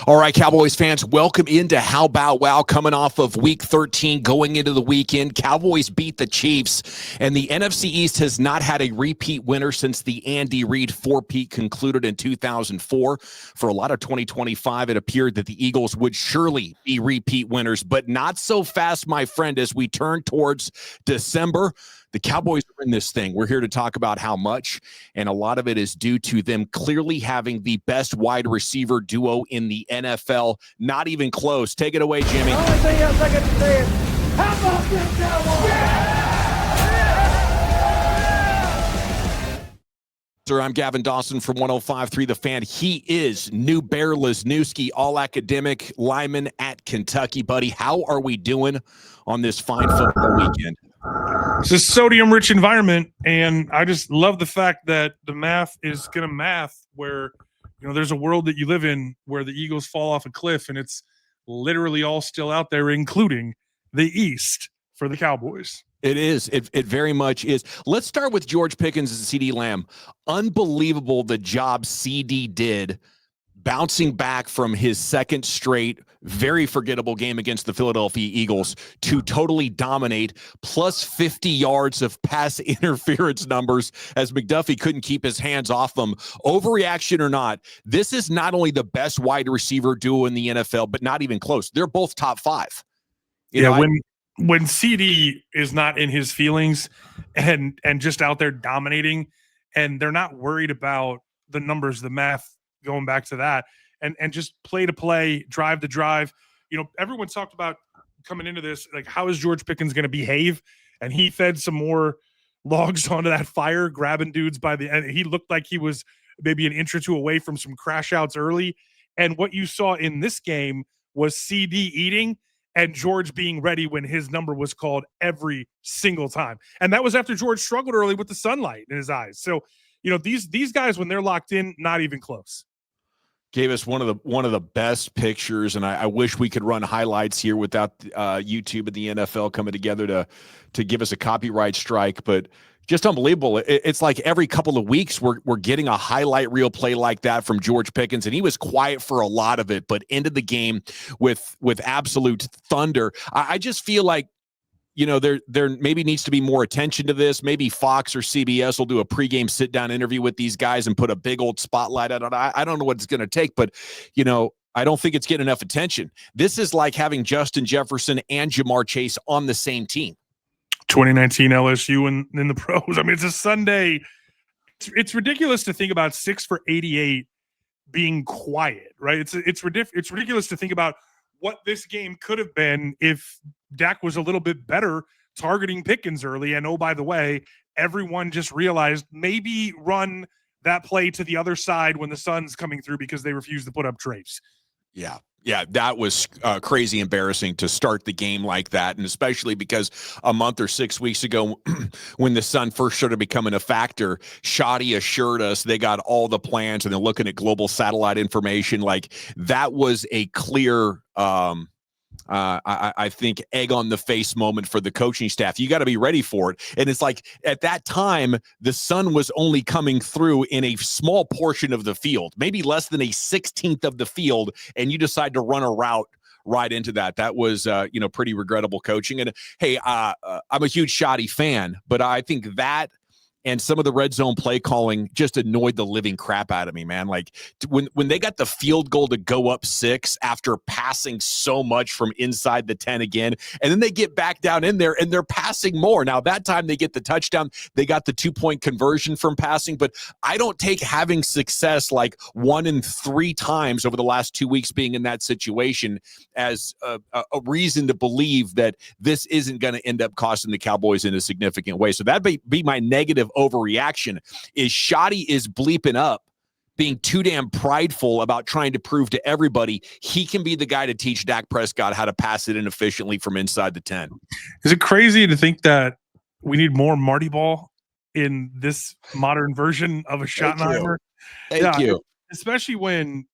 All right, Cowboys fans, welcome into How About Wow, coming off of Week 13, going into the weekend. Cowboys beat the Chiefs, and the NFC East has not had a repeat winner since the Andy Reid four-peat concluded in 2004. For a lot of 2025, it appeared that the Eagles would surely be repeat winners, but not so fast, my friend, as we turn towards December. The Cowboys are in this thing. We're here to talk about how much, and a lot of it is due to them clearly having the best wide receiver duo in the NFL. Not even close. Take it away, Jimmy. The only thing else I got to say is, how about them Cowboys? Sir, I'm Gavin Dawson from 105.3 The Fan. He is New Bear Lesnewski, all-academic lineman at Kentucky. Buddy, how are we doing on this fine football weekend? It's a sodium-rich environment, and I just love the fact that the math is going to math where, there's a world that you live in where the Eagles fall off a cliff, and it's literally all still out there, including the East for the Cowboys. It is. It very much is. Let's start with George Pickens and CeeDee Lamb. Unbelievable the job CD did bouncing back from his second straight, very forgettable game against the Philadelphia Eagles to totally dominate, plus 50 yards of pass interference numbers as McDuffie couldn't keep his hands off them. Overreaction or not, this is not only the best wide receiver duo in the NFL, but not even close. They're both top five. When CD is not in his feelings and just out there dominating, and they're not worried about the numbers, the math, going back to that, and just play to play, drive to drive. Everyone talked about coming into this, like, how is George Pickens going to behave? And he fed some more logs onto that fire, grabbing dudes by the end. He looked like he was maybe an inch or two away from some crash outs early. And what you saw in this game was CD eating and George being ready when his number was called every single time. And that was after George struggled early with the sunlight in his eyes. So, these guys, when they're locked in, not even close. Gave us one of the best pictures, and I wish we could run highlights here without YouTube and the NFL coming together to give us a copyright strike. But just unbelievable. It's like every couple of weeks we're getting a highlight reel play like that from George Pickens, and he was quiet for a lot of it, but ended the game with absolute thunder. I just feel like, there maybe needs to be more attention to this. Maybe Fox or CBS will do a pregame sit-down interview with these guys and put a big old spotlight on it. I don't know what it's going to take, but, I don't think it's getting enough attention. This is like having Justin Jefferson and Jamar Chase on the same team. 2019 LSU in the pros. I mean, it's a Sunday. It's ridiculous to think about 6 for 88 being quiet, right? It's ridiculous to think about what this game could have been if Dak was a little bit better targeting Pickens early. And, oh, by the way, everyone just realized maybe run that play to the other side when the sun's coming through because they refused to put up drapes. Yeah, that was crazy embarrassing to start the game like that, and especially because a month or 6 weeks ago when the sun first started becoming a factor, Shoddy assured us they got all the plans, and they're looking at global satellite information. Like, that was a clear I think egg on the face moment for the coaching staff. You got to be ready for it. And it's like, at that time, the sun was only coming through in a small portion of the field, maybe less than a 16th of the field, and you decide to run a route right into that. That was, pretty regrettable coaching. And hey, I'm a huge Shoddy fan, but I think that and some of the red zone play calling just annoyed the living crap out of me, man. Like, when they got the field goal to go up 6 after passing so much from inside the 10 again, and then they get back down in there and they're passing more. Now, that time they get the touchdown. They got the 2-point conversion from passing, but I don't take having success like 1 in 3 times over the last 2 weeks being in that situation as a reason to believe that this isn't going to end up costing the Cowboys in a significant way. So that'd be my negative overreaction. Is Shoddy is bleeping up, being too damn prideful about trying to prove to everybody he can be the guy to teach Dak Prescott how to pass it in efficiently from inside the 10. Is it crazy to think that we need more Marty Ball in this modern version of a Schottenheimer? Thank you. Especially when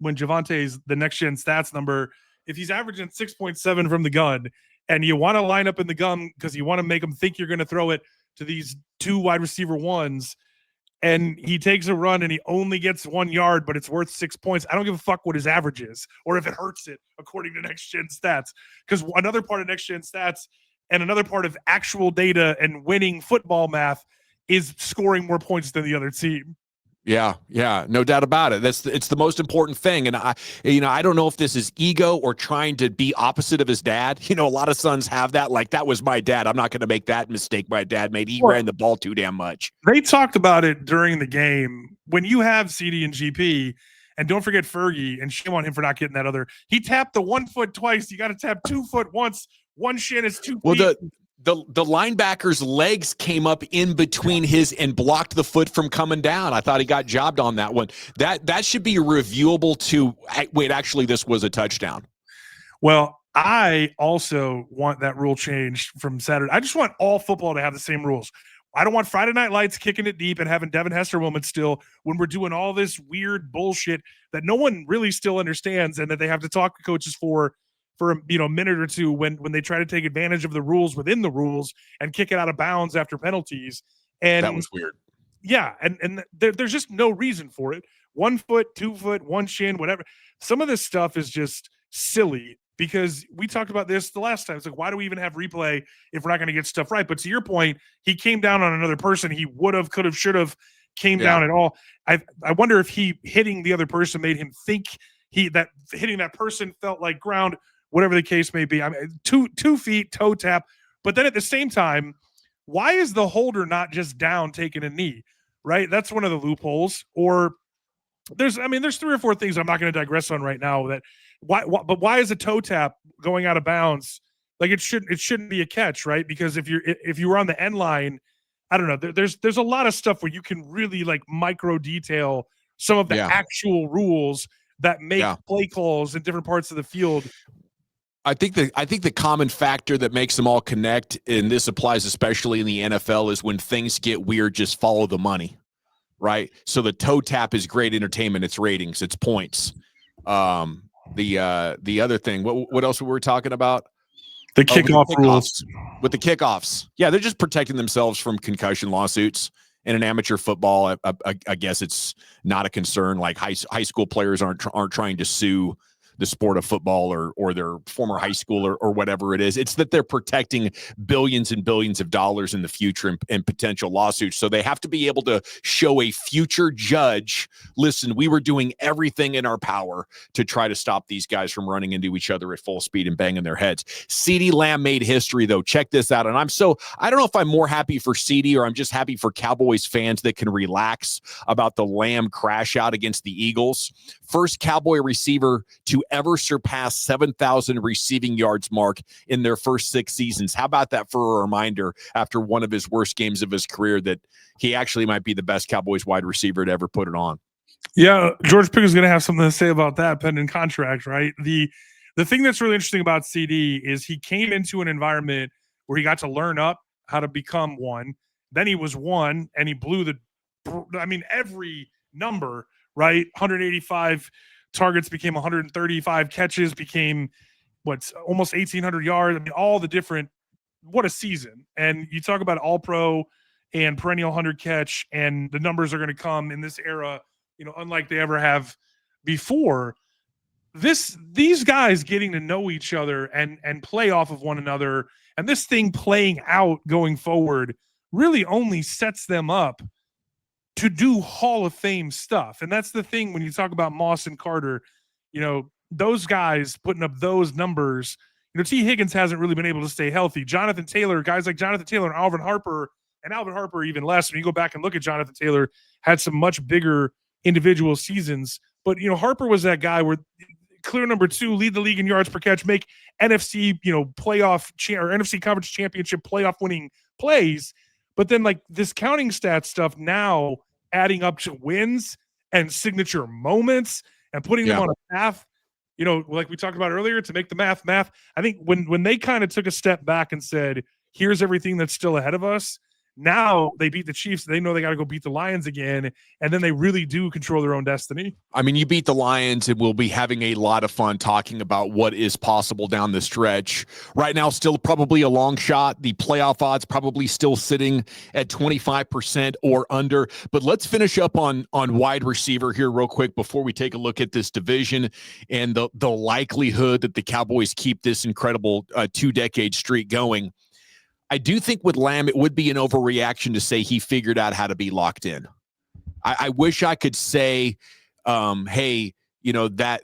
Javonte's the next gen stats number, if he's averaging 6.7 from the gun and you want to line up in the gun because you want to make him think you're going to throw it to these 2 wide receiver ones, and he takes a run and he only gets 1 yard, but it's worth 6 points. I don't give a fuck what his average is or if it hurts it according to next gen stats. Because another part of next gen stats and another part of actual data and winning football math is scoring more points than the other team. Yeah, no doubt about it. It's the most important thing. And I don't know if this is ego or trying to be opposite of his dad. A lot of sons have that. Like, that was my dad. I'm not going to make that mistake my dad made. He ran the ball too damn much. They talked about it during the game. When you have CD and GP, and don't forget Fergie, and shame on him for not getting that other. He tapped the 1 foot twice. You got to tap 2 foot once. One shin is 2 feet. Well, the linebacker's legs came up in between his and blocked the foot from coming down. I thought he got jobbed on that one. That should be reviewable to wait. Actually, this was a touchdown. Well, I also want that rule changed from Saturday. I just want all football to have the same rules. I don't want Friday Night Lights kicking it deep and having Devin Hester moments still when we're doing all this weird bullshit that no one really still understands and that they have to talk to coaches for a minute or two when they try to take advantage of the rules within the rules and kick it out of bounds after penalties. And that was weird. Yeah, and there's just no reason for it. 1 foot, 2 foot, one shin, whatever. Some of this stuff is just silly because we talked about this the last time. It's like, why do we even have replay if we're not going to get stuff right? But to your point, he came down on another person. He would have, could have, should have came down at all. I wonder if he hitting the other person made him think that hitting that person felt like ground. Whatever the case may be. I mean, 2 feet, toe tap. But then at the same time, why is the holder not just down taking a knee, right? That's one of the loopholes. Or there's 3 or 4 things I'm not going to digress on right now. But why is a toe tap going out of bounds? Like, it shouldn't be a catch, right? Because if you were on the end line, I don't know. There's a lot of stuff where you can really like micro detail some of the actual rules that make play calls in different parts of the field. I think the common factor that makes them all connect, and this applies especially in the NFL, is when things get weird, just follow the money, right? So the toe tap is great entertainment. It's ratings. It's points. The other thing, what else were we talking about? The kickoff rules. With the kickoffs. Yeah, they're just protecting themselves from concussion lawsuits. And in amateur football, I guess it's not a concern. Like high school players aren't trying to sue the sport of football or their former high school or whatever it is. It's that they're protecting billions and billions of dollars in the future and potential lawsuits. So they have to be able to show a future judge, listen, we were doing everything in our power to try to stop these guys from running into each other at full speed and banging their heads. CeeDee Lamb made history, though. Check this out. And I don't know if I'm more happy for CeeDee or I'm just happy for Cowboys fans that can relax about the Lamb crash out against the Eagles. First Cowboy receiver to ever surpass 7,000 receiving yards mark in their first 6 seasons. How about that for a reminder after one of his worst games of his career that he actually might be the best Cowboys wide receiver to ever put it on? Yeah, George Pickens is going to have something to say about that pending contract, right? The thing that's really interesting about CD is he came into an environment where he got to learn up how to become one. Then he was one, and he blew every number, right? 185 targets became 135 catches, became almost 1,800 yards. I mean, all the different, what a season. And you talk about all-pro and perennial 100 catch, and the numbers are going to come in this era, unlike they ever have before. These guys getting to know each other and play off of one another, and this thing playing out going forward really only sets them up to do Hall of Fame stuff. And that's the thing when you talk about Moss and Carter, those guys putting up those numbers. T. Higgins hasn't really been able to stay healthy. Jonathan Taylor, guys like Jonathan Taylor and Alvin Harper even less. When you go back and look at Jonathan Taylor, had some much bigger individual seasons. But, Harper was that guy where clear number 2, lead the league in yards per catch, make NFC, playoff or NFC Conference Championship playoff winning plays. But then this counting stats stuff now adding up to wins and signature moments and putting them on a path, like we talked about earlier, to make the math. I think when they kind of took a step back and said, here's everything that's still ahead of us, Now they beat the Chiefs. They know they got to go beat the Lions again, and then they really do control their own destiny. I mean, you beat the Lions, and we'll be having a lot of fun talking about what is possible down the stretch. Right now, still probably a long shot. The playoff odds probably still sitting at 25% or under. But let's finish up on wide receiver here real quick before we take a look at this division and the likelihood that the Cowboys keep this incredible 2-decade streak going. I do think with Lamb, it would be an overreaction to say he figured out how to be locked in. I wish I could say, hey, you know, that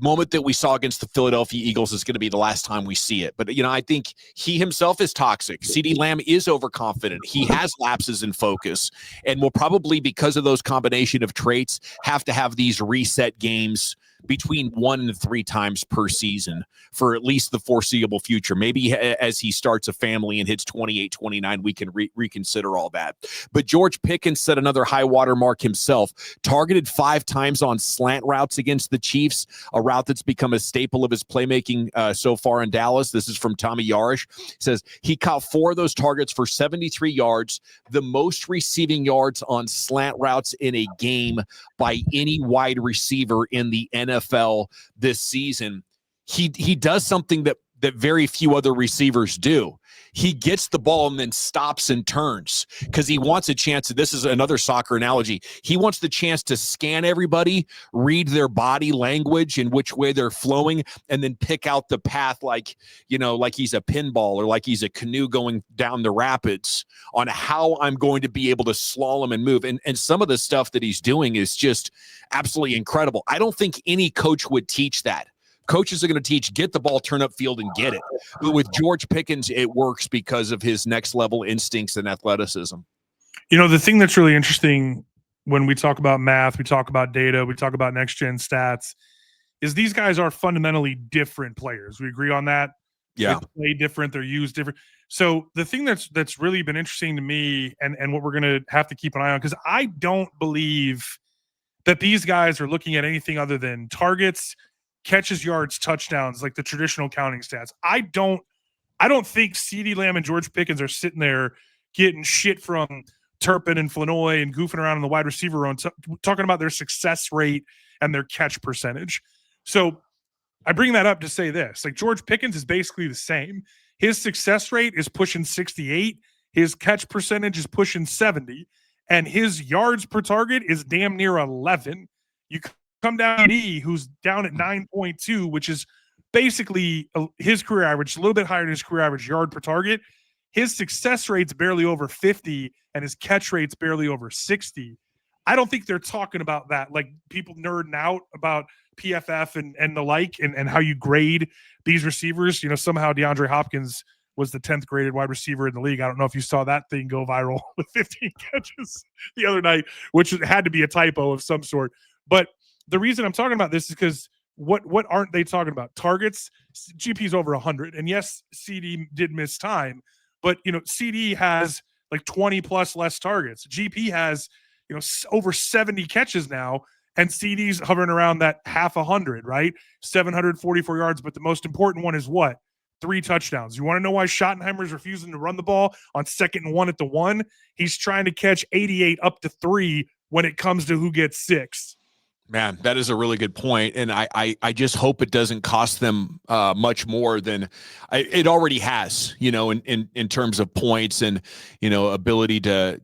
moment that we saw against the Philadelphia Eagles is going to be the last time we see it. But, you know, I think he himself is toxic. CeeDee Lamb is overconfident. He has lapses in focus and will probably, because of those combination of traits, have to have these reset games between 1 and 3 times per season for at least the foreseeable future. Maybe as he starts a family and hits 28, 29, we can reconsider all that. But George Pickens set another high water mark himself, targeted 5 times on slant routes against the Chiefs, a route that's become a staple of his playmaking so far in Dallas. This is from Tommy Yarish. It says he caught 4 of those targets for 73 yards, the most receiving yards on slant routes in a game by any wide receiver in the NFL this season. He does something that very few other receivers do. He gets the ball and then stops and turns because he wants a chance. This is another soccer analogy. He wants the chance to scan everybody, read their body language and which way they're flowing, and then pick out the path like he's a pinball or like he's a canoe going down the rapids on how I'm going to be able to slalom and move. And some of the stuff that he's doing is just absolutely incredible. I don't think any coach would teach that. Coaches are going to teach, get the ball, turn up field, and get it. But with George Pickens, it works because of his next-level instincts and athleticism. You know, the thing that's really interesting when we talk about math, we talk about data, we talk about next-gen stats, is these guys are fundamentally different players. We agree on that? Yeah. They play different. They're used different. So the thing that's really been interesting to me and what we're going to have to keep an eye on, because I don't believe that these guys are looking at anything other than targets, catches, yards, touchdowns, like the traditional counting stats. I don't think CeeDee Lamb and George Pickens are sitting there getting shit from Turpin and Flanoy and goofing around in the wide receiver room, talking about their success rate and their catch percentage. So I bring that up to say this. Like, George Pickens is basically the same. His success rate is pushing 68. His catch percentage is pushing 70. And his yards per target is damn near 11. You come down to E, who's down at 9.2, which is basically his career average, a little bit higher than his career average yard per target. His success rate's barely over 50, and his catch rate's barely over 60. I don't think they're talking about that. Like, people nerding out about PFF and the like, and how you grade these receivers. You know, somehow DeAndre Hopkins was the 10th graded wide receiver in the league. I don't know if you saw that thing go viral with 15 catches the other night, which had to be a typo of some sort. But the reason I'm talking about this is because what aren't they talking about? Targets, GP's over 100. And yes, CD did miss time, but, you know, CD has like 20 plus less targets. GP has, you know, over 70 catches now, and CD's hovering around that half 100, right? 744 yards. But the most important one is what? 3 touchdowns. You want to know why Schottenheimer's refusing to run the ball on 2nd and 1 at the 1? He's trying to catch 88 up to 3 when it comes to who gets 6. Man, that is a really good point, and I just hope it doesn't cost them much more than it already has. You know, in terms of points and, you know, ability to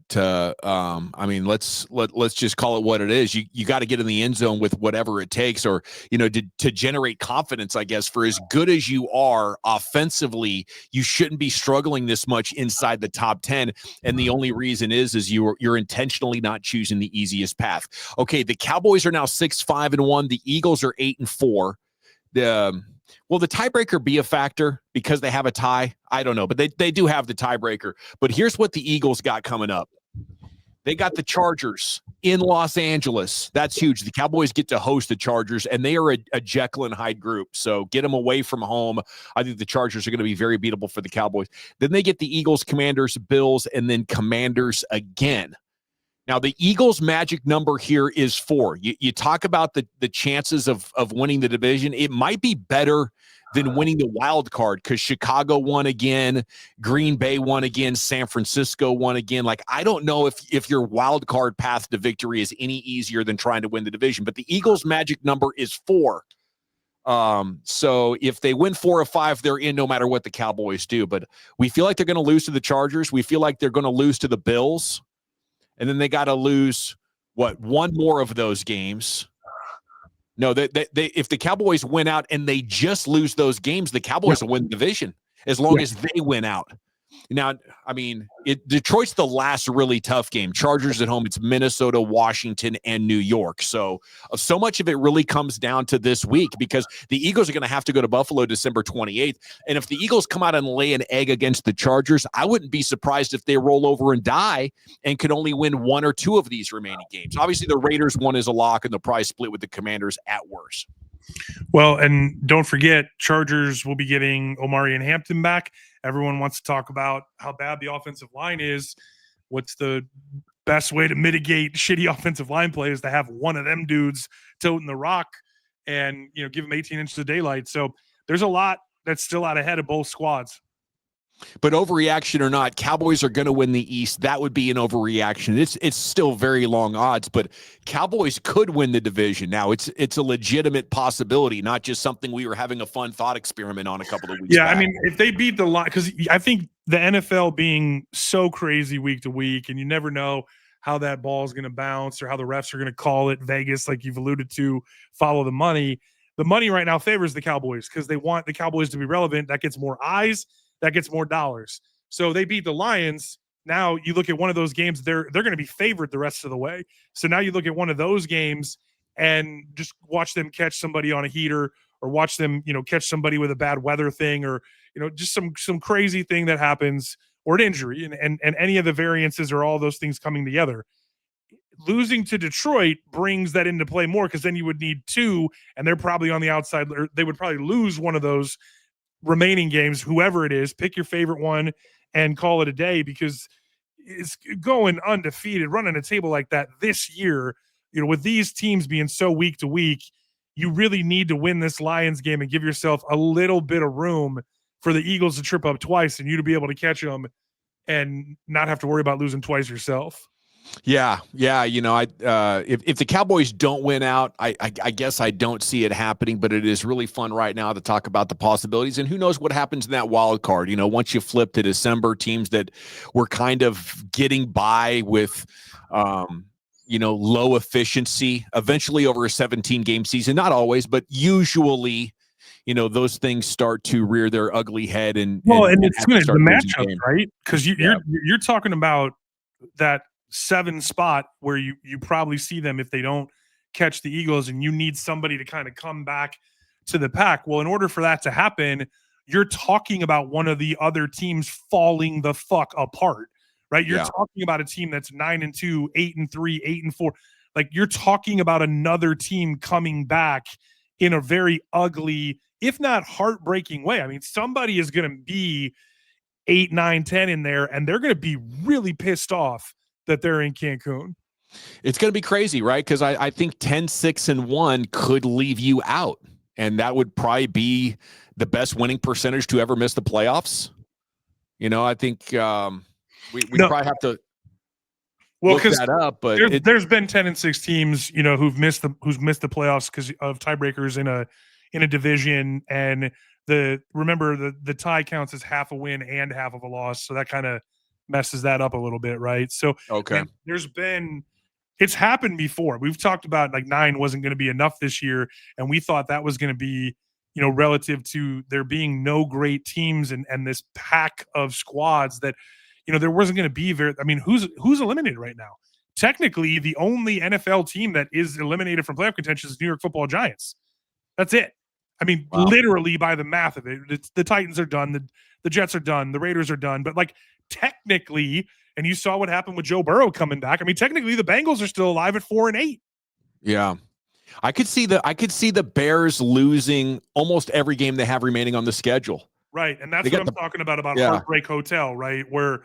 I mean, let's just call it what it is. You got to get in the end zone with whatever it takes, or, you know, to generate confidence. I guess for as good as you are offensively, you shouldn't be struggling this much inside the top 10. And the only reason is you're intentionally not choosing the easiest path. Okay, the Cowboys are now 6-5-1. The Eagles are 8-4. Will the tiebreaker be a factor because they have a tie? I don't know, but they do have the tiebreaker. But here's what the Eagles got coming up. They got the Chargers in Los Angeles. That's huge. The Cowboys get to host the Chargers, and they are a Jekyll and Hyde group. So get them away from home. I think the Chargers are going to be very beatable for the Cowboys. Then they get the Eagles, Commanders, Bills, and then Commanders again. Now, the Eagles' magic number here is 4. You talk about the chances of winning the division. It might be better than winning the wild card because Chicago won again, Green Bay won again, San Francisco won again. Like, I don't know if your wild card path to victory is any easier than trying to win the division, but the Eagles' magic number is 4. So if they win 4 or 5, they're in no matter what the Cowboys do. But we feel like they're going to lose to the Chargers. We feel like they're going to lose to the Bills. And then they got to lose, one more of those games. No, they if the Cowboys win out and they just lose those games, the Cowboys will win the division as long as they win out. Now, I mean, Detroit's the last really tough game. Chargers at home, it's Minnesota, Washington, and New York. So much of it really comes down to this week because the Eagles are going to have to go to Buffalo December 28th. And if the Eagles come out and lay an egg against the Chargers, I wouldn't be surprised if they roll over and die and could only win 1 or 2 of these remaining games. Obviously, the Raiders one is a lock, and they'll probably split with the Commanders at worst. Well, and don't forget, Chargers will be getting Omari and Hampton back. Everyone wants to talk about how bad the offensive line is. What's the best way to mitigate shitty offensive line play is to have one of them dudes toting the rock and, give them 18 inches of daylight. So there's a lot that's still out ahead of both squads. But overreaction or not, Cowboys are going to win the East. That would be an overreaction. It's still very long odds, but Cowboys could win the division. Now, it's a legitimate possibility, not just something we were having a fun thought experiment on a couple of weeks back. I mean, if they beat the line, because I think the NFL being so crazy week to week, and you never know how that ball is going to bounce or how the refs are going to call it. Vegas, like you've alluded to, follow the money. The money right now favors the Cowboys because they want the Cowboys to be relevant. That gets more eyes. That gets more dollars. So they beat the Lions. Now you look at one of those games, they're going to be favored the rest of the way. So now you look at one of those games and just watch them catch somebody on a heater or watch them, catch somebody with a bad weather thing or, just some crazy thing that happens or an injury and any of the variances or all those things coming together. Losing to Detroit brings that into play more because then you would need 2 and they're probably on the outside or they would probably lose one of those remaining games, whoever it is. Pick your favorite one and call it a day because it's going undefeated, running a table like that this year, with these teams being so week to week, you really need to win this Lions game and give yourself a little bit of room for the Eagles to trip up twice and you to be able to catch them and not have to worry about losing twice yourself. Yeah. If the Cowboys don't win out, I guess I don't see it happening, but it is really fun right now to talk about the possibilities and who knows what happens in that wild card. Once you flip to December, teams that were kind of getting by with, low efficiency, eventually over a 17-game season, not always, but usually, those things start to rear their ugly head and it's going to the matchup, right? Because you're talking about that 7 spot where you probably see them if they don't catch the Eagles and you need somebody to kind of come back to the pack. Well, in order for that to happen, you're talking about one of the other teams falling the fuck apart, right? You're talking about a team that's 9-2, 8-3, 8-4. Like you're talking about another team coming back in a very ugly, if not heartbreaking way. I mean, somebody is going to be 8, 9, 10 in there and they're going to be really pissed off that they're in Cancun. It's going to be crazy, right? Because I think 10-6-1 could leave you out. And that would probably be the best winning percentage to ever miss the playoffs. I think we probably have to look that up. But there's been 10-6 teams, who's missed the playoffs because of tiebreakers in a division. And remember the tie counts as half a win and half of a loss. So that kind of messes that up a little bit, right? So it's happened before. We've talked about like 9 wasn't going to be enough this year, and we thought that was going to be, relative to there being no great teams and this pack of squads that, there wasn't going to be who's eliminated right now? Technically, the only NFL team that is eliminated from playoff contention is New York Football Giants. That's it. I mean, literally by the math of it, the Titans are done, the Jets are done, the Raiders are done, but like technically, and you saw what happened with Joe Burrow coming back. I mean, technically, the Bengals are still alive at 4-8. Yeah, I could see the Bears losing almost every game they have remaining on the schedule. Right, and that's what I'm talking about Heartbreak Hotel, right? Where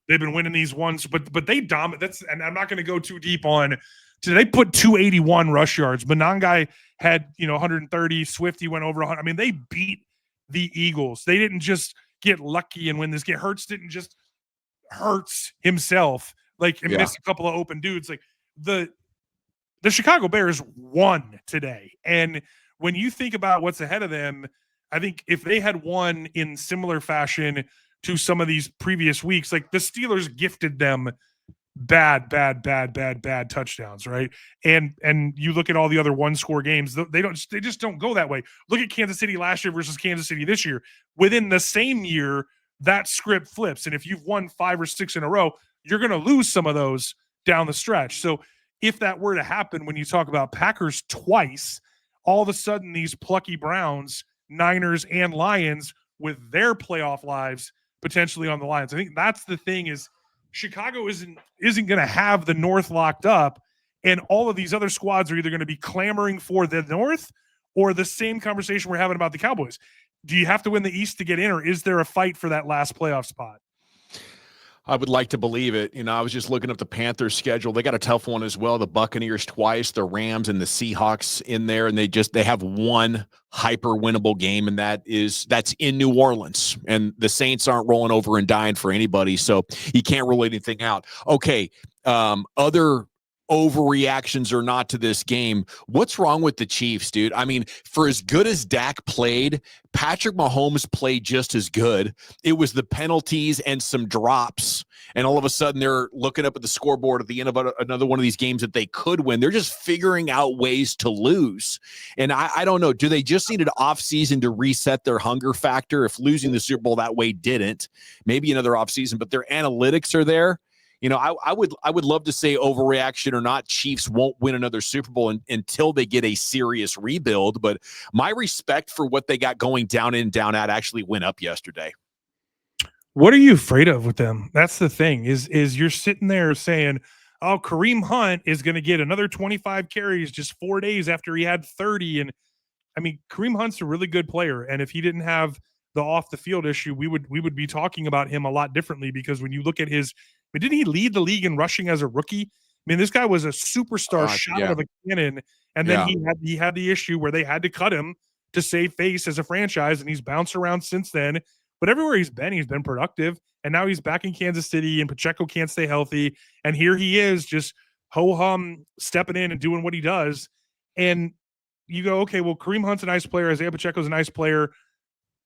they've been winning these ones, but they dominate. And I'm not going to go too deep on. They put 281 rush yards. Monangai had 130. Swifty went over 100. I mean, they beat the Eagles. They didn't just get lucky and win this game. Hurts didn't just hurts himself and miss a couple of open dudes. Like the Chicago Bears won today, and when you think about what's ahead of them, I think if they had won in similar fashion to some of these previous weeks, like the Steelers gifted them bad touchdowns, right? And you look at all the other one-score games, they just don't go that way. Look at Kansas City last year versus Kansas City this year. Within the same year, that script flips. And if you've won 5 or 6 in a row, you're going to lose some of those down the stretch. So if that were to happen, when you talk about Packers twice, all of a sudden these plucky Browns, Niners, and Lions with their playoff lives potentially on the lines. I think that's the thing is Chicago isn't going to have the North locked up, and all of these other squads are either going to be clamoring for the North or the same conversation we're having about the Cowboys. Do you have to win the East to get in, or is there a fight for that last playoff spot? I would like to believe it. I was just looking up the Panthers schedule. They got a tough one as well. The Buccaneers twice, the Rams and the Seahawks in there. And they have one hyper winnable game. And that's in New Orleans, and the Saints aren't rolling over and dying for anybody. So you can't rule anything out. Okay. Other overreactions or not to this game. What's wrong with the Chiefs, dude? I mean, for as good as Dak played, Patrick Mahomes played just as good. It was the penalties and some drops, and all of a sudden they're looking up at the scoreboard at the end of another one of these games that they could win. They're just figuring out ways to lose. And I don't know, do they just need an offseason to reset their hunger factor? If losing the Super Bowl that way didn't, maybe another offseason, but their analytics are there. I would love to say overreaction or not, Chiefs won't win another Super Bowl until they get a serious rebuild. But my respect for what they got going down in, down out actually went up yesterday. What are you afraid of with them? That's the thing is you're sitting there saying, oh, Kareem Hunt is going to get another 25 carries just 4 days after he had 30. And I mean, Kareem Hunt's a really good player. And if he didn't have the off the field issue, we would be talking about him a lot differently, because when you look at didn't he lead the league in rushing as a rookie? I mean, this guy was a superstar shot out of a cannon, and then he had the issue where they had to cut him to save face as a franchise, and he's bounced around since then. But everywhere he's been productive, and now he's back in Kansas City, and Pacheco can't stay healthy, and here he is just ho-hum stepping in and doing what he does. And you go, okay, well, Kareem Hunt's a nice player, Isaiah Pacheco's a nice player.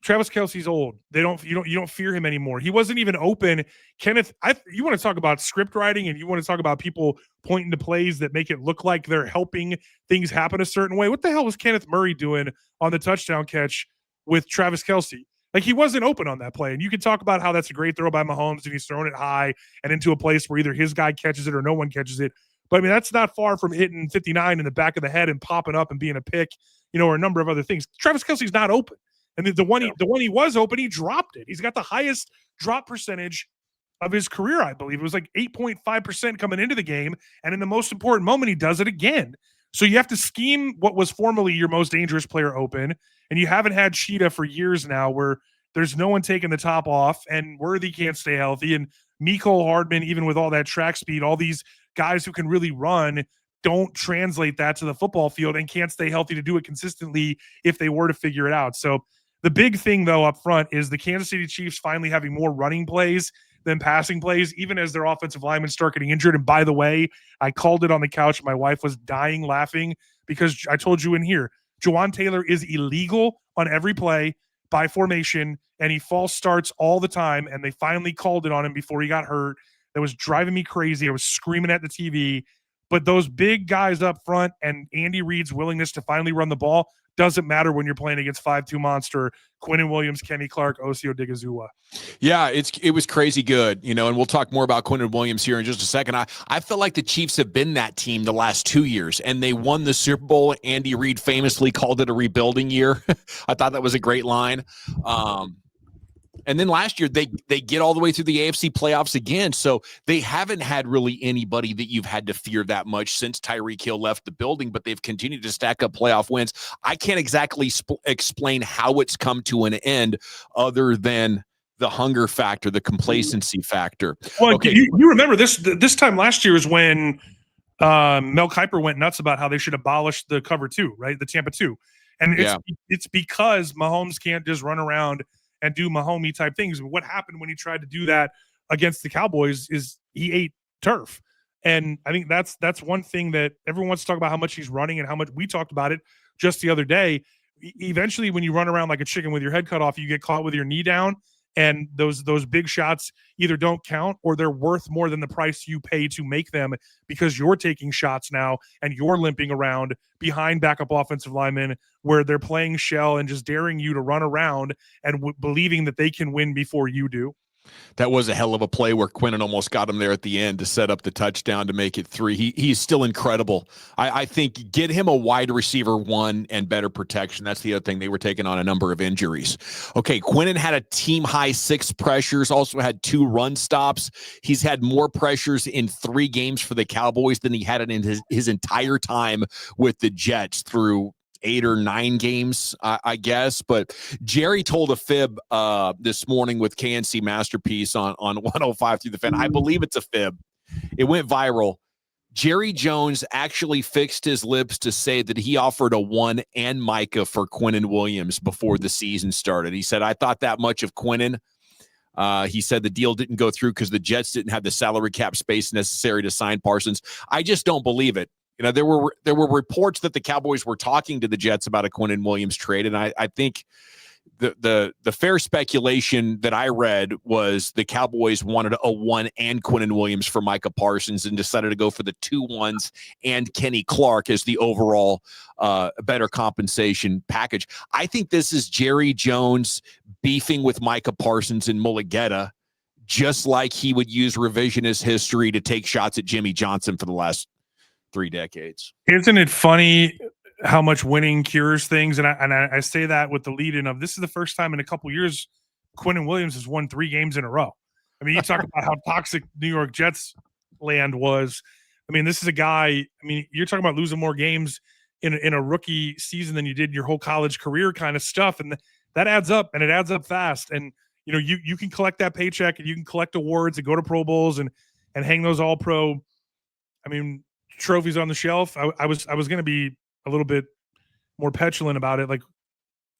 Travis Kelce's old. You don't fear him anymore. He wasn't even open. Kenneth, you want to talk about script writing, and you want to talk about people pointing to plays that make it look like they're helping things happen a certain way. What the hell was Kenneth Murray doing on the touchdown catch with Travis Kelce? Like, he wasn't open on that play. And you can talk about how that's a great throw by Mahomes, and he's throwing it high and into a place where either his guy catches it or no one catches it. But I mean, that's not far from hitting 59 in the back of the head and popping up and being a pick, or a number of other things. Travis Kelce's not open. And the one he was open, he dropped it. He's got the highest drop percentage of his career, I believe. It was like 8.5% coming into the game. And in the most important moment, he does it again. So you have to scheme what was formerly your most dangerous player open. And you haven't had Cheetah for years now, where there's no one taking the top off, and Worthy can't stay healthy. And Mecole Hardman, even with all that track speed, all these guys who can really run, don't translate that to the football field and can't stay healthy to do it consistently if they were to figure it out. So the big thing, though, up front is the Kansas City Chiefs finally having more running plays than passing plays, even as their offensive linemen start getting injured. And by the way, I called it on the couch. My wife was dying laughing, because I told you in here, Jawan Taylor is illegal on every play by formation, and he false starts all the time. And they finally called it on him before he got hurt. That was driving me crazy. I was screaming at the TV. But those big guys up front and Andy Reid's willingness to finally run the ball doesn't matter when you're playing against 5'2" monster Quinnen Williams, Kenny Clark, Osio Odigizua. Yeah, it was crazy good, and we'll talk more about Quinnen Williams here in just a second. I felt like the Chiefs have been that team the last 2 years, and they won the Super Bowl. Andy Reid famously called it a rebuilding year. I thought that was a great line. And then last year, they get all the way through the AFC playoffs again. So they haven't had really anybody that you've had to fear that much since Tyreek Hill left the building, but they've continued to stack up playoff wins. I can't exactly explain how it's come to an end other than the hunger factor, the complacency factor. Well, okay. you remember this time last year is when Mel Kiper went nuts about how they should abolish the cover 2, right? The Tampa 2. And it's because Mahomes can't just run around and do Mahomey type things. What happened when he tried to do that against the Cowboys is he ate turf. And I think that's one thing that everyone wants to talk about, how much he's running and how much we talked about it just the other day. Eventually, when you run around like a chicken with your head cut off, you get caught with your knee down. And those big shots either don't count or they're worth more than the price you pay to make them, because you're taking shots now and you're limping around behind backup offensive linemen where they're playing shell and just daring you to run around and believing that they can win before you do. That was a hell of a play where Quinnen almost got him there at the end to set up the touchdown to make it 3. He's still incredible. I think get him a wide receiver 1 and better protection. That's the other thing. They were taking on a number of injuries. Okay, Quinnen had a team-high 6 pressures, also had 2 run stops. He's had more pressures in 3 games for the Cowboys than he had it in his entire time with the Jets through 8 or 9 games, I guess. But Jerry told a fib this morning with KNC Masterpiece on 105 through the Fan. I believe it's a fib. It went viral. Jerry Jones actually fixed his lips to say that he offered a 1 and Micah for Quinnen Williams before the season started. He said, I thought that much of Quinnen. He said the deal didn't go through because the Jets didn't have the salary cap space necessary to sign Parsons. I just don't believe it. You know, there were reports that the Cowboys were talking to the Jets about a Quinnen Williams trade, and I think the fair speculation that I read was the Cowboys wanted a 1 and Quinnen Williams for Micah Parsons and decided to go for the 2 1s and Kenny Clark as the overall better compensation package. I think this is Jerry Jones beefing with Micah Parsons and Mulligetta, just like he would use revisionist history to take shots at Jimmy Johnson for the last 3 decades. Isn't it funny how much winning cures things? And I say that with the lead-in of, this is the first time in a couple years Quinnen Williams has won 3 games in a row. I mean, you talk about how toxic New York Jets land was. I mean, this is a guy, I mean, you're talking about losing more games in a rookie season than you did your whole college career kind of stuff. And that adds up, and it adds up fast. And, you know, you can collect that paycheck and you can collect awards and go to Pro Bowls and hang those all-pro, I mean, trophies on the shelf. I was going to be a little bit more petulant about it. Like,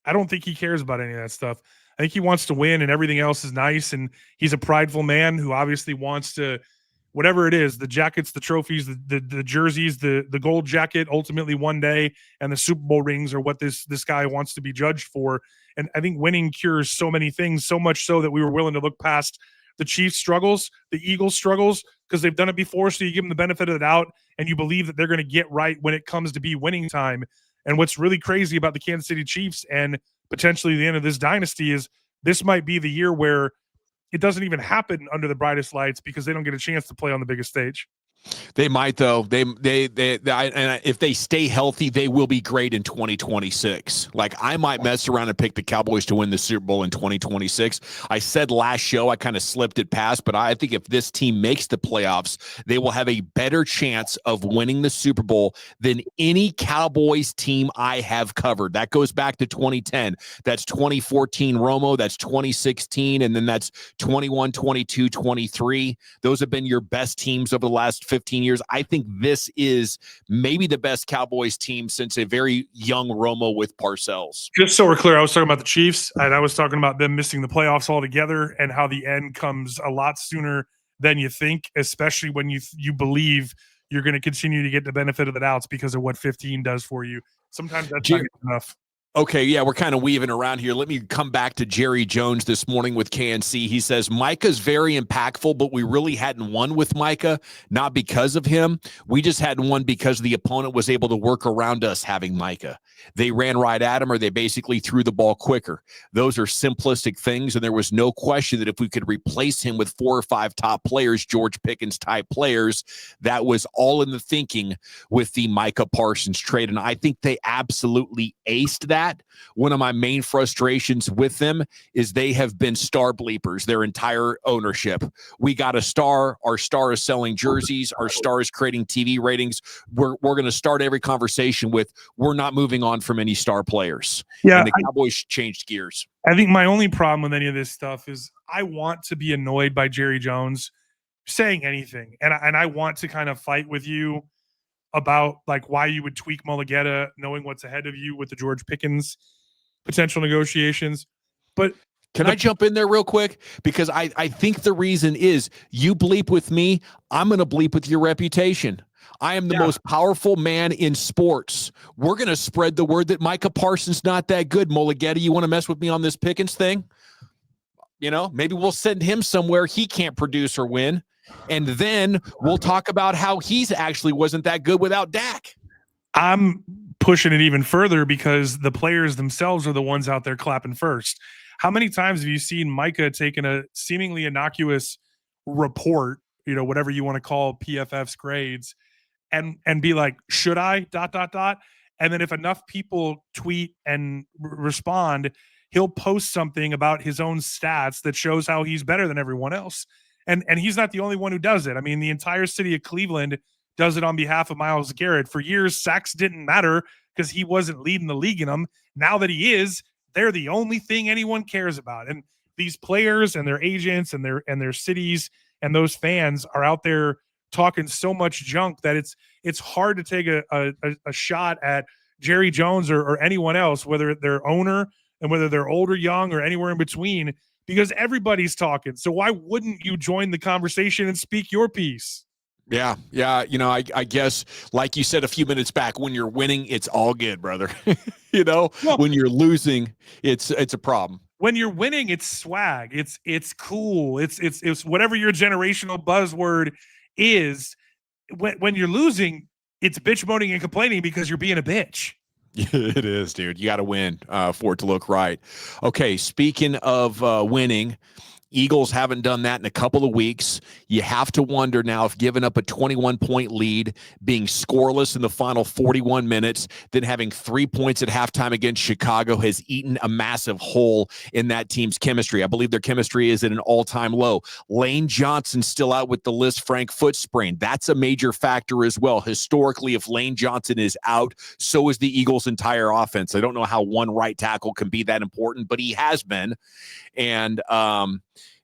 I don't think he cares about any of that stuff. I think he wants to win and everything else is nice. And he's a prideful man who obviously wants to, whatever it is, the jackets, the trophies, the jerseys, the gold jacket, ultimately one day, and the Super Bowl rings are what this guy wants to be judged for. And I think winning cures so many things, so much so that we were willing to look past the Chiefs' struggles, the Eagles' struggles, because they've done it before, so you give them the benefit of the doubt, and you believe that they're going to get right when it comes to be winning time. And what's really crazy about the Kansas City Chiefs and potentially the end of this dynasty is this might be the year where it doesn't even happen under the brightest lights because they don't get a chance to play on the biggest stage. They might, though. And if they stay healthy, they will be great in 2026. Like, I might mess around and pick the Cowboys to win the Super Bowl in 2026. I said last show, I kind of slipped it past, but I think if this team makes the playoffs, they will have a better chance of winning the Super Bowl than any Cowboys team I have covered. That goes back to 2010. That's 2014 Romo. That's 2016. And then that's 21, 22, 23. Those have been your best teams over the last 15 years. I think this is maybe the best Cowboys team since a very young Romo with Parcells. Just so we're clear, I was talking about the Chiefs, and I was talking about them missing the playoffs altogether and how the end comes a lot sooner than you think, especially when you believe you're going to continue to get the benefit of the doubts because of what 15 does for you. Sometimes that's not enough. Okay, yeah, we're kind of weaving around here. Let me come back to Jerry Jones this morning with KNC. He says, Micah's very impactful, but we really hadn't won with Micah, not because of him. We just hadn't won because the opponent was able to work around us having Micah. They ran right at him, or they basically threw the ball quicker. Those are simplistic things, and there was no question that if we could replace him with 4 or 5 top players, George Pickens type players, that was all in the thinking with the Micah Parsons trade. And I think they absolutely aced that. that, one of my main frustrations with them is they have been star bleepers their entire ownership. We got a star. Our star is selling jerseys. Our star is creating TV ratings. We're going to start every conversation with, we're not moving on from any star players. Yeah, and the Cowboys changed gears. I think my only problem with any of this stuff is I want to be annoyed by Jerry Jones saying anything. And I want to kind of fight with you about like why you would tweak Mulligetta knowing what's ahead of you with the George Pickens potential negotiations. But can I jump in there real quick? Because I think the reason is you bleep with me, I'm going to bleep with your reputation. I am the most powerful man in sports. We're going to spread the word that Micah Parsons not that good. Mulligetta, you want to mess with me on this Pickens thing? You know, maybe we'll send him somewhere he can't produce or win. And then we'll talk about how he's actually wasn't that good without Dak. I'm pushing it even further because the players themselves are the ones out there clapping first. How many times have you seen Micah taking a seemingly innocuous report, you know, whatever you want to call PFF's grades, and be like, should I ... And then if enough people tweet and respond, he'll post something about his own stats that shows how he's better than everyone else. And he's not the only one who does it. I mean, the entire city of Cleveland does it on behalf of Myles Garrett. For years, sacks didn't matter because he wasn't leading the league in them. Now that he is, they're the only thing anyone cares about. And these players and their agents and their cities and those fans are out there talking so much junk that it's hard to take a shot at Jerry Jones or anyone else, whether they're owner and whether they're old or young or anywhere in between, because everybody's talking. So why wouldn't you join the conversation and speak your piece? Yeah. You know, I guess, like you said a few minutes back, when you're winning, it's all good, brother. You know, when you're losing, it's a problem. When you're winning, it's swag. It's cool. It's whatever your generational buzzword is. When you're losing, it's bitch moaning and complaining because you're being a bitch. It is, dude. You got to win for it to look right. Okay, speaking of winning, Eagles haven't done that in a couple of weeks. You have to wonder now if giving up a 21-point lead, being scoreless in the final 41 minutes, then having 3 points at halftime against Chicago has eaten a massive hole in that team's chemistry. I believe their chemistry is at an all-time low. Lane Johnson's still out with the Liz Frank foot sprain. That's a major factor as well. Historically, if Lane Johnson is out, so is the Eagles' entire offense. I don't know how one right tackle can be that important, but he has been. And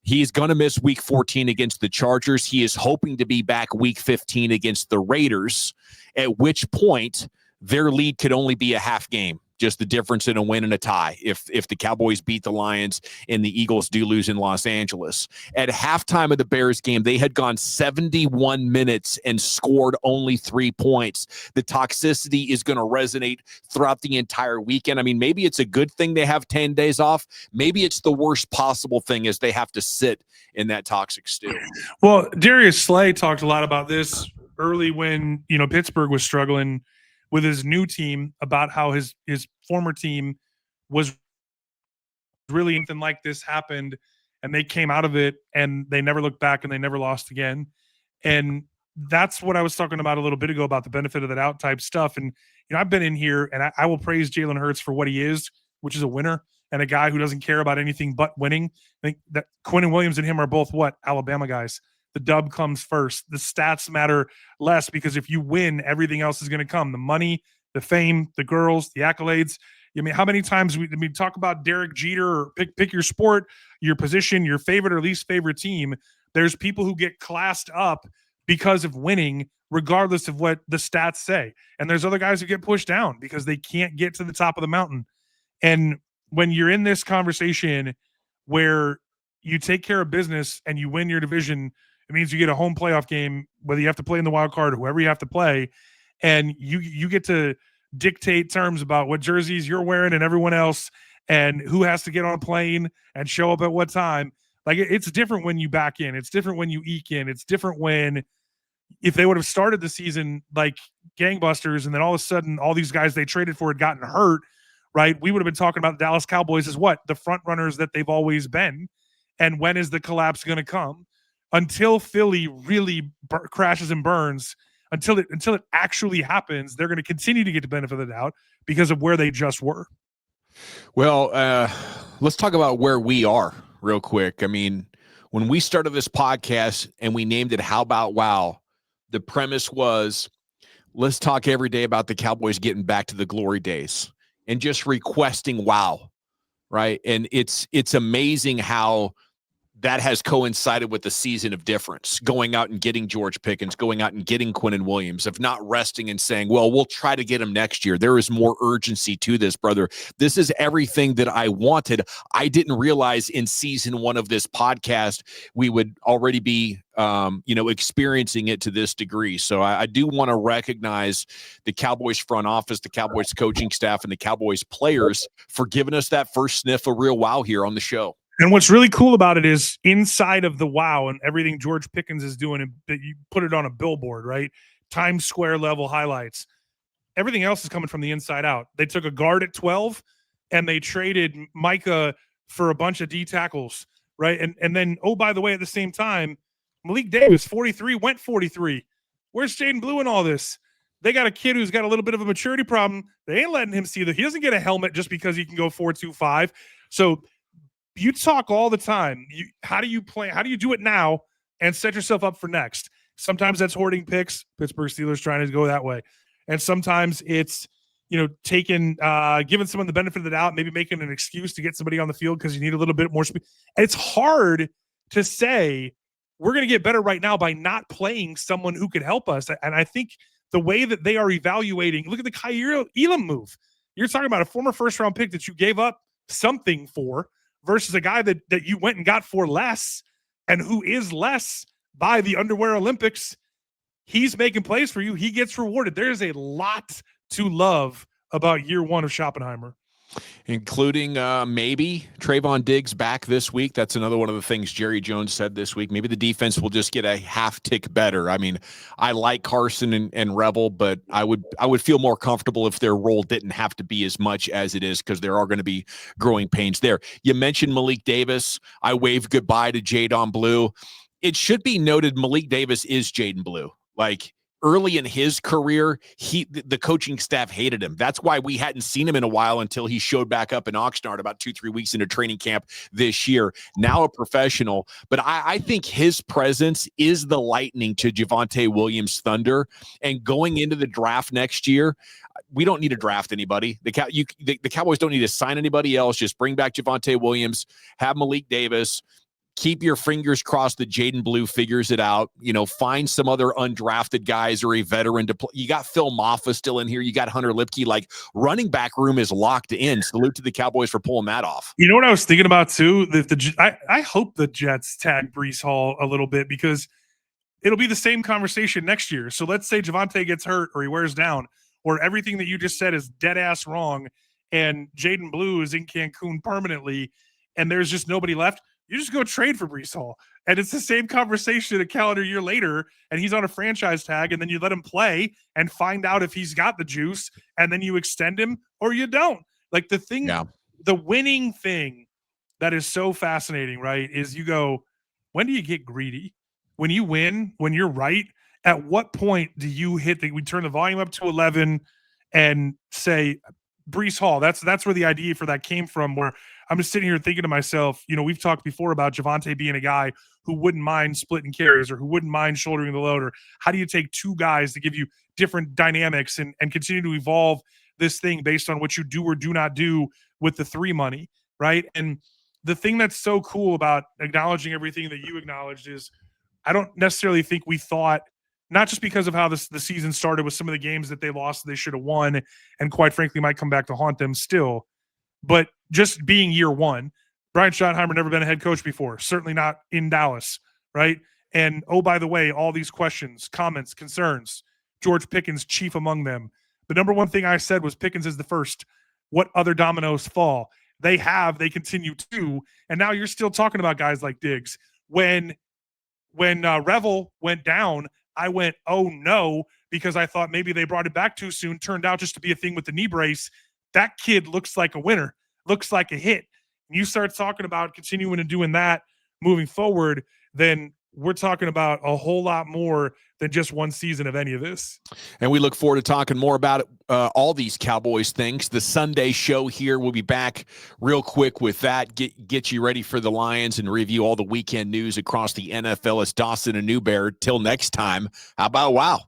he's going to miss week 14 against the Chargers. He is hoping to be back week 15 against the Raiders, at which point their lead could only be a half game, just the difference in a win and a tie if the Cowboys beat the Lions and the Eagles do lose in Los Angeles. At halftime of the Bears game, they had gone 71 minutes and scored only 3 points. The toxicity is going to resonate throughout the entire weekend. I mean, maybe it's a good thing they have 10 days off. Maybe it's the worst possible thing as they have to sit in that toxic stew. Well, Darius Slay talked a lot about this early when, you know, Pittsburgh was struggling with his new team, about how his former team was really anything like this happened and they came out of it and they never looked back and they never lost again. And that's what I was talking about a little bit ago about the benefit of the doubt type stuff. And, you know, I've been in here and I will praise Jalen Hurts for what he is, which is a winner and a guy who doesn't care about anything but winning. I think that Quinnen Williams and him are both Alabama guys. The dub comes first. The stats matter less because if you win, everything else is going to come. The money, the fame, the girls, the accolades. I mean, how many times we talk about Derek Jeter or pick your sport, your position, your favorite or least favorite team. There's people who get classed up because of winning, regardless of what the stats say. And there's other guys who get pushed down because they can't get to the top of the mountain. And when you're in this conversation where you take care of business and you win your division, it means you get a home playoff game, whether you have to play in the wild card, whoever you have to play, and you get to dictate terms about what jerseys you're wearing and everyone else, and who has to get on a plane and show up at what time. Like, it's different when you back in. It's different when you eke in. It's different when, if they would have started the season like gangbusters and then all of a sudden all these guys they traded for had gotten hurt, right? We would have been talking about the Dallas Cowboys as what? The front runners that they've always been. And when is the collapse going to come? Until Philly really crashes and burns, until it actually happens, they're going to continue to get the benefit of the doubt because of where they just were. Well, let's talk about where we are real quick. I mean, when we started this podcast and we named it How About Wow, the premise was let's talk every day about the Cowboys getting back to the glory days and just requesting wow, right? And it's amazing how that has coincided with the season of difference, going out and getting George Pickens, going out and getting Quinnen Williams, of not resting and saying, well, we'll try to get him next year. There is more urgency to this, brother. This is everything that I wanted. I didn't realize in season 1 of this podcast, we would already be, experiencing it to this degree. So I do want to recognize the Cowboys front office, the Cowboys coaching staff, and the Cowboys players for giving us that first sniff of real wow here on the show. And what's really cool about it is inside of the wow and everything George Pickens is doing, that you put it on a billboard, right? Times Square level highlights. Everything else is coming from the inside out. They took a guard at 12 and they traded Micah for a bunch of D tackles, right? And then, oh, by the way, at the same time, Malik Davis, 43, went 43. Where's Jaden Blue in all this? They got a kid who's got a little bit of a maturity problem. They ain't letting him see that he doesn't get a helmet just because he can go 4.25. So you talk all the time. How do you play? How do you do it now and set yourself up for next? Sometimes that's hoarding picks. Pittsburgh Steelers trying to go that way. And sometimes it's, giving someone the benefit of the doubt, maybe making an excuse to get somebody on the field because you need a little bit more speed. And it's hard to say we're going to get better right now by not playing someone who could help us. And I think the way that they are evaluating, look at the Kaiir Elam move. You're talking about a former first-round pick that you gave up something for, versus a guy that you went and got for less and who is less by the Underwear Olympics. He's making plays for you. He gets rewarded. There's a lot to love about year 1 of Schottenheimer. Including maybe Trayvon Diggs back this week. That's another one of the things Jerry Jones said this week. Maybe the defense will just get a half tick better. I mean, I like Carson and Rebel, but I would feel more comfortable if their role didn't have to be as much as it is, because there are going to be growing pains there. You mentioned Malik Davis. I waved goodbye to Jaden Blue. It should be noted Malik Davis is Jaden Blue. Like, early in his career, the coaching staff hated him. That's why we hadn't seen him in a while until he showed back up in Oxnard about 2-3 weeks into training camp this year. Now a professional. But I think his presence is the lightning to Javonte Williams' thunder. And going into the draft next year, we don't need to draft anybody. The Cowboys don't need to sign anybody else. Just bring back Javonte Williams, have Malik Davis. Keep your fingers crossed that Jaden Blue figures it out. Find some other undrafted guys or a veteran to play. You got Phil Maffa still in here. You got Hunter Lipke. Like, running back room is locked in. Salute to the Cowboys for pulling that off. You know what I was thinking about too? I hope the Jets tag Breece Hall a little bit, because it'll be the same conversation next year. So let's say Javonte gets hurt or he wears down, or everything that you just said is dead ass wrong, and Jaden Blue is in Cancun permanently, and there's just nobody left. You just go trade for Breece Hall. And it's the same conversation a calendar year later, and he's on a franchise tag, and then you let him play and find out if he's got the juice, and then you extend him or you don't. Like, the winning thing that is so fascinating, right, is you go, when do you get greedy? When you win, when you're right, at what point do you we turn the volume up to 11 and say, Breece Hall, that's where the idea for that came from, where I'm just sitting here thinking to myself, we've talked before about Javonte being a guy who wouldn't mind splitting carries or who wouldn't mind shouldering the load, or how do you take two guys to give you different dynamics and continue to evolve this thing based on what you do or do not do with the 3 money, right? And the thing that's so cool about acknowledging everything that you acknowledged is I don't necessarily think we thought, not just because of how the season started with some of the games that they lost they should have won and quite frankly might come back to haunt them still, but just being year 1. Brian Schottenheimer never been a head coach before, certainly not in Dallas, right? And, oh, by the way, all these questions, comments, concerns, George Pickens chief among them. The number one thing I said was Pickens is the first. What other dominoes fall? They continue to, and now you're still talking about guys like Diggs. When Revel went down, I went, oh no, because I thought maybe they brought it back too soon. Turned out just to be a thing with the knee brace. That kid looks like a winner, looks like a hit. And you start talking about continuing and doing that moving forward, then we're talking about a whole lot more than just one season of any of this. And we look forward to talking more about all these Cowboys things. The Sunday show here, we'll be back real quick with that. Get you ready for the Lions and review all the weekend news across the NFL. It's Dawson and Newbear. Till next time, how about wow?